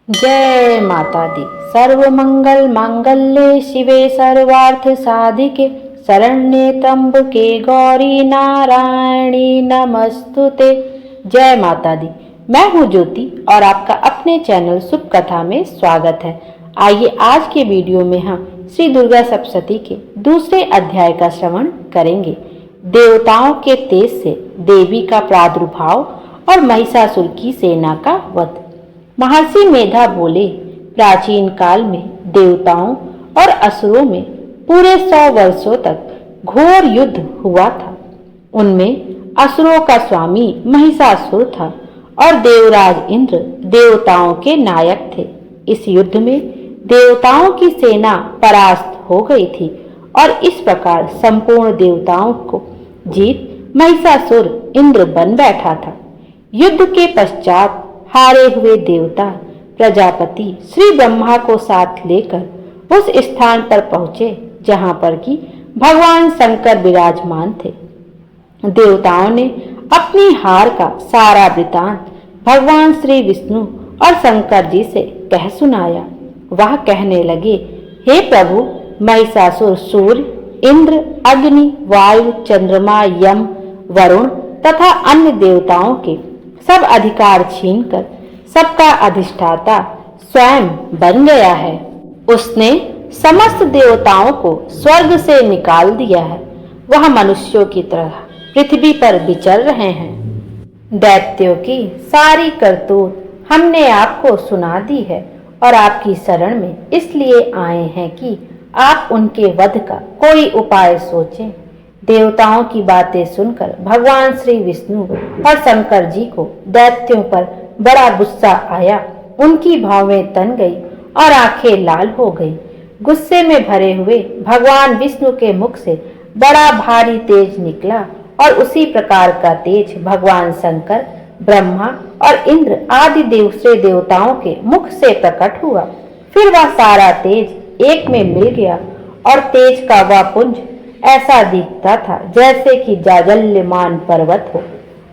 जय माता दी। सर्वमंगल मांगल्ये शिवे सर्वार्थ साधिके शरण्ये त्र्यंबके गौरी नारायणी नमस्तुते। जय माता दी। मैं हूँ ज्योति और आपका अपने चैनल शुभ कथा में स्वागत है। आइए आज के वीडियो में हम श्री दुर्गा सप्तशती के दूसरे अध्याय का श्रवण करेंगे। देवताओं के तेज से देवी का प्रादुर्भाव और महिषासुर की सेना का वध। महर्षि मेधा बोले, प्राचीन काल में देवताओं और असुरों में पूरे 100 वर्षों तक घोर युद्ध हुआ था। उनमें असुरों का स्वामी महिषासुर था और देवराज इंद्र देवताओं के नायक थे। इस युद्ध में देवताओं की सेना परास्त हो गई थी और इस प्रकार संपूर्ण देवताओं को जीत महिषासुर इंद्र बन बैठा था। युद्ध के पश्चात हारे हुए देवता प्रजापति श्री ब्रह्मा को साथ लेकर उस स्थान पर पहुंचे जहां पर कि भगवान शंकर विराजमान थे। देवताओं ने अपनी हार का सारा वृतांत भगवान श्री विष्णु और शंकर जी से कह सुनाया। वह कहने लगे, हे प्रभु, महिषासुर सूर्य, इंद्र, अग्नि, वायु, चंद्रमा, यम, वरुण तथा अन्य देवताओं के सब अधिकार छीनकर सबका अधिष्ठाता स्वयं बन गया है। उसने समस्त देवताओं को स्वर्ग से निकाल दिया है। वह मनुष्यों की तरह पृथ्वी पर विचर रहे हैं। दैत्यों की सारी करतूत हमने आपको सुना दी है और आपकी शरण में इसलिए आए हैं कि आप उनके वध का कोई उपाय सोचें। देवताओं की बातें सुनकर भगवान श्री विष्णु और शंकर जी को दैत्यों पर बड़ा गुस्सा आया। उनकी भौवें तन गई और आंखें लाल हो गई। गुस्से में भरे हुए भगवान विष्णु के मुख से बड़ा भारी तेज निकला और उसी प्रकार का तेज भगवान शंकर, ब्रह्मा और इंद्र आदि दूसरे देवताओं के मुख से प्रकट हुआ। फिर वह सारा तेज एक में मिल गया और तेज का वह पुंज ऐसा दिखता था जैसे कि जाजल्यमान पर्वत हो।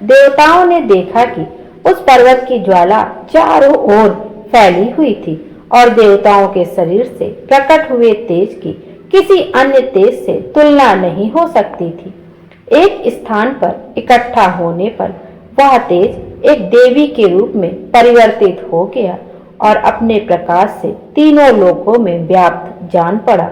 देवताओं ने देखा कि उस पर्वत की ज्वाला चारों ओर फैली हुई थी और देवताओं के शरीर से प्रकट हुए तेज की किसी अन्य तेज से तुलना नहीं हो सकती थी। एक स्थान पर इकट्ठा होने पर वह तेज एक देवी के रूप में परिवर्तित हो गया और अपने प्रकाश से तीनों लोकों में व्याप्त जान पड़ा।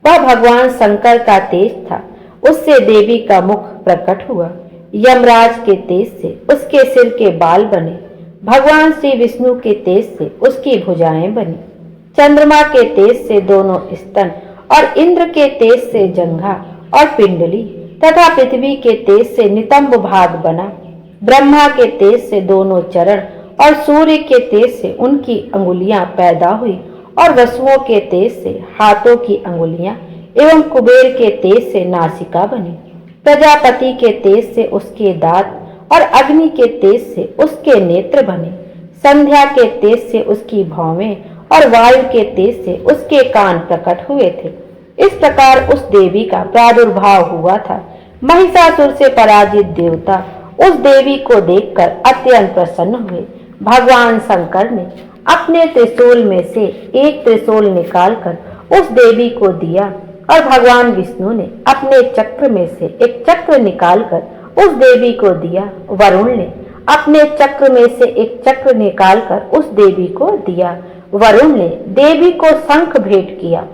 वह भगवान शंकर का तेज था। उससे देवी का मुख प्रकट हुआ। यमराज के तेज से उसके सिर के बाल बने। भगवान श्री विष्णु के तेज से उसकी भुजाएं बनी। चंद्रमा के तेज से दोनों स्तन और इंद्र के तेज से जंघा और पिंडली तथा पृथ्वी के तेज से नितंब भाग बना। ब्रह्मा के तेज से दोनों चरण और सूर्य के तेज से उनकी अंगुलियां पैदा हुई और वसुओं के तेज से हाथों की अंगुलियां एवं कुबेर के तेज से नासिका बनी। प्रजापति के तेज से उसके दांत और अग्नि के तेज से उसके नेत्र बने। संध्या के तेज से उसकी भौवें और वायु के तेज से उसके कान प्रकट हुए थे। इस प्रकार उस देवी का प्रादुर्भाव हुआ था। महिषासुर से पराजित देवता उस देवी को देखकर अत्यंत प्रसन्न हुए। भगवान शंकर ने अपने त्रिशूल में से एक त्रिशूल निकालकर उस देवी को दिया और भगवान विष्णु ने अपने चक्र में से एक चक्र निकालकर उस देवी को दिया। वरुण ने अपने चक्र में से एक चक्र निकालकर उस देवी को दिया। वरुण ने देवी को शंख भेंट किया।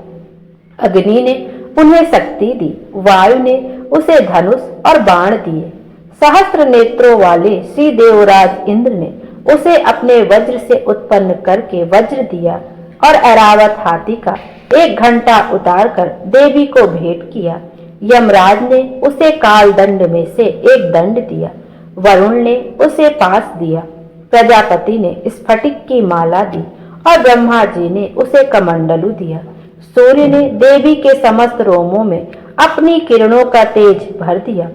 अग्नि ने उन्हें शक्ति दी। वायु ने उसे धनुष और बाण दिए। सहस्त्र नेत्रों वाले श्री देवराज इंद्र ने उसे अपने वज्र से उत्पन्न करके वज्र दिया और ऐरावत हाथी का एक घंटा उतारकर देवी को भेंट किया। यमराज ने उसे काल दंड में से एक दंड दिया। वरुण ने उसे पास दिया। प्रजापति ने स्फटिक की माला दी और ब्रह्मा जी ने उसे कमंडलू दिया। सूर्य ने देवी के समस्त रोमों में अपनी किरणों का तेज भर दिया।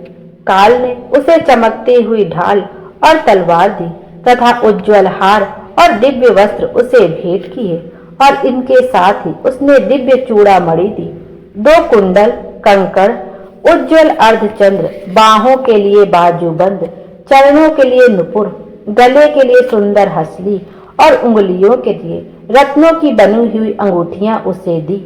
काल ने उसे चमकती हुई ढाल और तलवार दी तथा उज्ज्वल हार और दिव्य वस्त्र उसे भेंट किए और इनके साथ ही उसने दिव्य चूड़ामणि दी। 2 कुंडल, कंकड़, उज्ज्वल अर्धचंद्र, बाहों के लिए बाजूबंद, चरणों के लिए नुपुर, गले के लिए सुंदर हसली और उंगलियों के लिए रत्नों की बनी हुई अंगूठियां उसे दी।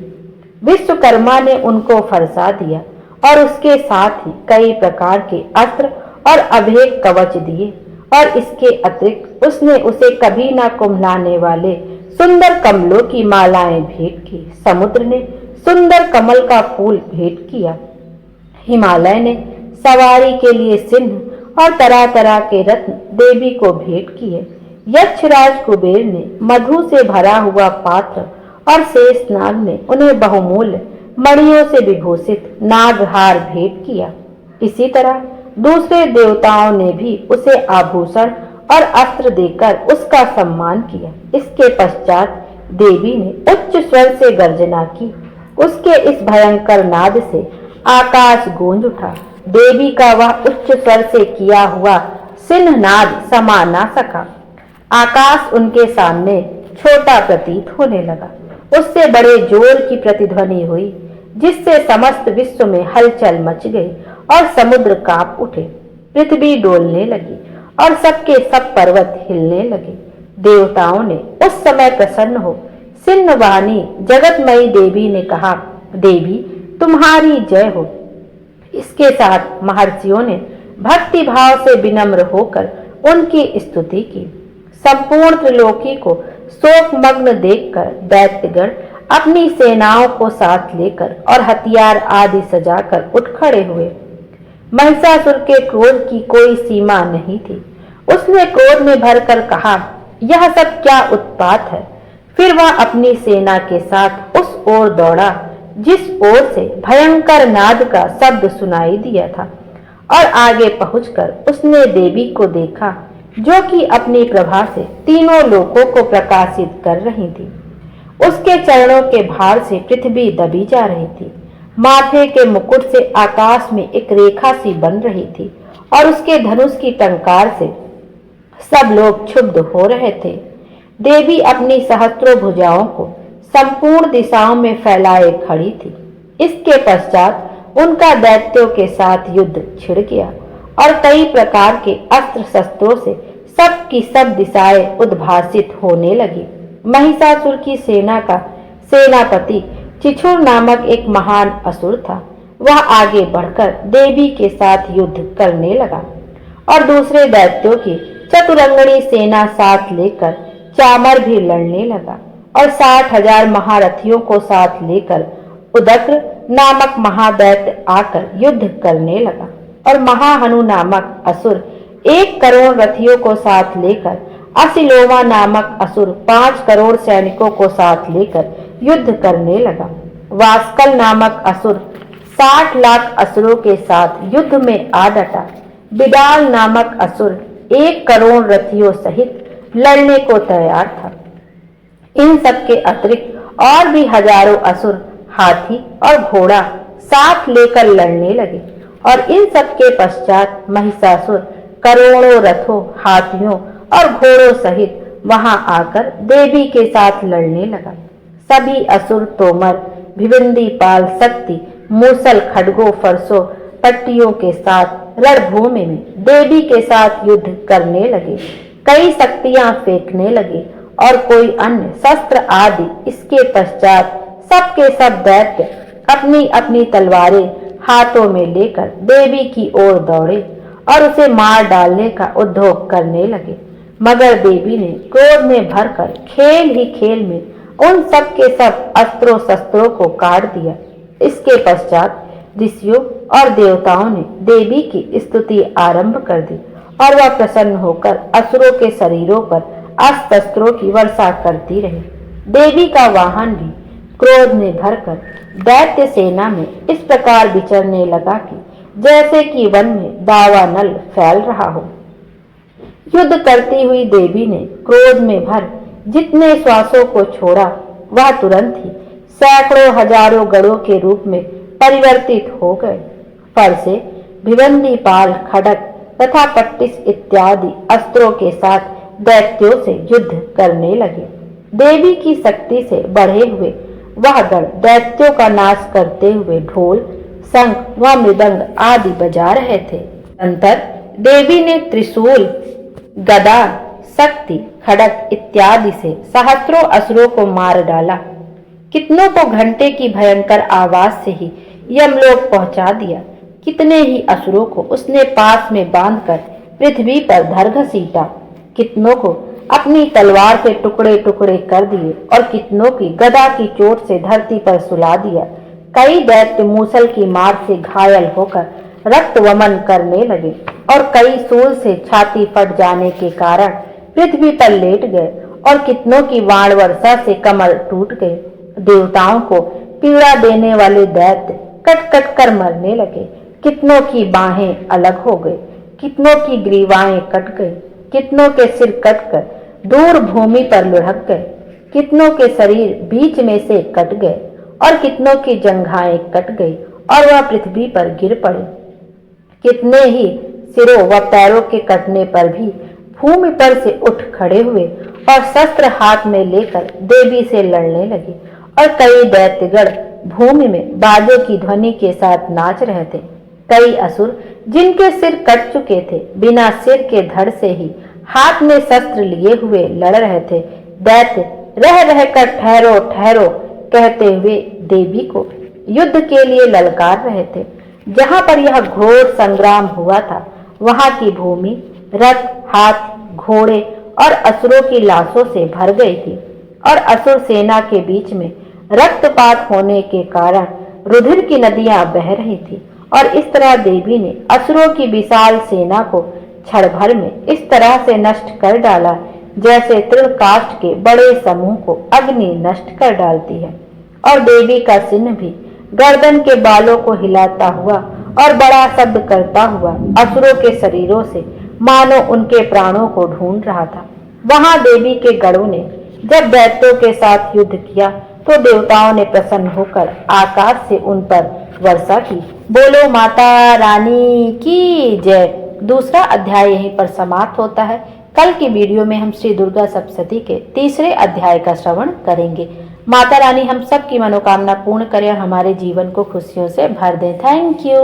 विश्वकर्मा ने उनको फरसा दिया और उसके साथ ही कई प्रकार के अस्त्र और अभेद कवच दिए, और इसके अतिरिक्त उसने उसे कभी न कुम्हलाने वाले सुंदर कमलों की मालाएं भेंट की। समुद्र ने सुंदर कमल का फूल भेंट किया। हिमालय ने सवारी के लिए सिंह और तरह तरह के रत्न देवी को भेंट किए। यक्षराज कुबेर ने मधु से भरा हुआ पात्र और शेषनाग ने उन्हें बहुमूल्य मणियों से विभूषित नागहार भेंट किया। इसी तरह दूसरे देवताओं ने भी उसे आभूषण और अस्त्र देकर उसका सम्मान किया। इसके पश्चात देवी ने उच्च स्वर से गर्जना की। उसके इस भयंकर नाद से आकाश गूंज उठा। देवी का वह उच्च स्वर से किया हुआ सिंहनाद समा ना सका। आकाश उनके सामने छोटा प्रतीत होने लगा। उससे बड़े जोर की प्रतिध्वनि हुई, जिससे समस्त विश्व में हलचल मच गई और समुद्र कांप उठे, पृथ्वी डोलने लगी और सबके सब पर्वत हिलने लगे। देवताओं ने उस समय प्रसन्न हो सिंहवाहिनी जगतमयी देवी ने कहा, देवी तुम्हारी जय हो। इसके साथ महर्षियों ने भक्ति भाव से विनम्र होकर उनकी स्तुति की। संपूर्ण त्रिलोकी को शोकमग्न देखकर दैत्यगण अपनी सेनाओं को साथ लेकर और हथियार आदि सजाकर उठ खड़े हुए। महिषासुर के क्रोध की कोई सीमा नहीं थी। उसने क्रोध में भरकर कहा, यह सब क्या उत्पात है। फिर वह अपनी सेना के साथ उस ओर दौड़ा जिस ओर से भयंकर नाद का शब्द सुनाई दिया था, और आगे पहुंचकर उसने देवी को देखा, जो कि अपनी प्रभा से तीनों लोकों को प्रकाशित कर रही थी। उसके चरणों के भार से पृथ्वी दबी जा रही थी। माथे के मुकुट से आकाश में एक रेखा सी बन रही थी, और उसके धनुष की टंकार से सब लोग क्षुब्ध हो रहे थे। देवी अपनी सहस्त्रों भुजाओं को संपूर्ण दिशाओं में फैलाए खड़ी थी। इसके पश्चात उनका दैत्यों के साथ युद्ध छिड़ गया, और कई प्रकार के अस्त्र शस्त्रों से सब की सब दिशाएं उद्भासित होने लगी। महिषासुर की सेना का सेनापति चिछुर नामक एक महान असुर था। वह आगे बढ़कर देवी के साथ युद्ध करने लगा, और दूसरे दैत्यों की चतुरंगणी सेना साथ लेकर चामर भी लड़ने लगा, और 60,000 महारथियों को साथ लेकर उदक्र नामक महादैत्य आकर युद्ध करने लगा, और महाहनु नामक असुर 1 करोड़ रथियों को साथ लेकर, असिलोमा नामक असुर 5 करोड़ सैनिकों को साथ लेकर युद्ध करने लगा। वास्कल नामक असुर 60 लाख असुरों के साथ युद्ध में आ डटा। बिडाल नामक असुर 1 करोड़ रथियों सहित लड़ने को तैयार था। इन सब के अतिरिक्त और भी हजारों असुर हाथी और घोड़ा साथ लेकर लड़ने लगे, और इन सब के पश्चात महिषासुर करोड़ों रथों, हाथियों और घोड़ों सहित वहां आकर देवी के साथ लड़ने लगा। सभी असुर तोमर, भिवंडी पाल, शक्ति, मूसल, खड्गों, फरसों, पट्टियों के साथ रणभूमि में देवी के साथ युद्ध करने लगे। कई शक्तियां फेंकने लगे और कोई अन्य शस्त्र आदि। इसके पश्चात सबके सब दैत्य अपनी अपनी तलवारें हाथों में लेकर देवी की ओर दौड़े और उसे मार डालने का उद्योग करने लगे। मगर देवी ने क्रोध में भरकर खेल ही खेल में उन सब के सब अस्त्रों शस्त्रों को काट दिया। इसके पश्चात ऋषियों और देवताओं ने देवी की स्तुति आरंभ कर दी, और वह प्रसन्न होकर असुरों के शरीरों पर अस्त्र की वर्षा करती रही। देवी का वाहन भी क्रोध में भरकर दैत्य सेना में इस प्रकार विचरने लगा कि जैसे कि वन में दावानल फैल रहा हो। युद्ध करती हुई देवी ने क्रोध में भर जितने श्वासों को छोड़ा, वह तुरंत ही सैकड़ों हजारों गढ़ों के रूप में परिवर्तित हो गए। फरसे, भिवंडी पाल, खड़ग तथा पट्टिस इत्यादि अस्त्रों के साथ दैत्यों से युद्ध करने लगे। देवी की शक्ति से बढ़े हुए वह गण दैत्यों का नाश करते हुए ढोल, शंख व मृदंग आदि बजा रहे थे। अंतर देवी ने त्रिशूल, गदा, शक्ति, खड़ग इत्यादि से सहस्त्रों असुरों को मार डाला। कितनों को घंटे की भयंकर आवाज से ही यमलोक पहुंचा दिया। कितने ही असुरों को उसने पास में बांधकर पृथ्वी पर धर घसीटा। कितनों को अपनी तलवार से टुकड़े टुकड़े कर दिए और कितनों की गदा की चोट से धरती पर सुला दिया। कई दैत्य मूसल की मार से घायल होकर रक्त वमन करने लगे और कई सूल से छाती फट जाने के कारण पृथ्वी पर लेट गए और कितनों की वाण वर्षा से कमर टूट गए। देवताओं को पीड़ा देने वाले दैत्य कट कट कर मरने लगे। कितनों की बाहें अलग हो गई, कितनों की ग्रीवाएं कट गई, कितनों के सिर कटकर दूर भूमि पर लुढ़क गए, कितनों के शरीर बीच में से कट गए और कितनों की जंघाएं कट गई और वह पृथ्वी पर गिर पड़े। कितने ही सिरों व पैरों के कटने पर भी भूमि पर से उठ खड़े हुए और शस्त्र हाथ में लेकर देवी से लड़ने लगे और कई दैत्यगण भूमि में बाजे की ध्वनि के साथ नाच रहे थे। कई असुर जिनके सिर कट चुके थे बिना सिर के धड़ से ही हाथ में शस्त्र लिए हुए लड़ रहे थे। दैत्य रह रहकर ठहरो ठहरो कहते हुए देवी को युद्ध के लिए ललकार रहे थे। जहां पर यह घोर संग्राम हुआ था वहां की भूमि रथ, हाथ, घोड़े और असुरों की लाशों से भर गई थी और असुर सेना के बीच में रक्तपात होने के कारण रुधिर की नदियां बह रही थी और इस तरह देवी ने असुरों की विशाल सेना को क्षण भर में इस तरह से नष्ट कर डाला जैसे तृणकाष्ठ के बड़े समूह को अग्नि नष्ट कर डालती है। और देवी का सिंह भी गर्दन के बालों को हिलाता हुआ और बड़ा शब्द करता हुआ असुरों के शरीरों से मानो उनके प्राणों को ढूंढ रहा था। वहां देवी के गणों ने जब दैत्यों के साथ युद्ध किया तो देवताओं ने प्रसन्न होकर आकाश से उन पर वर्षा की। बोलो माता रानी की जय। दूसरा अध्याय यहीं पर समाप्त होता है। कल की वीडियो में हम श्री दुर्गा सप्तशती के तीसरे अध्याय का श्रवण करेंगे। माता रानी हम सब की मनोकामना पूर्ण करें और हमारे जीवन को खुशियों से भर दें। Thank you.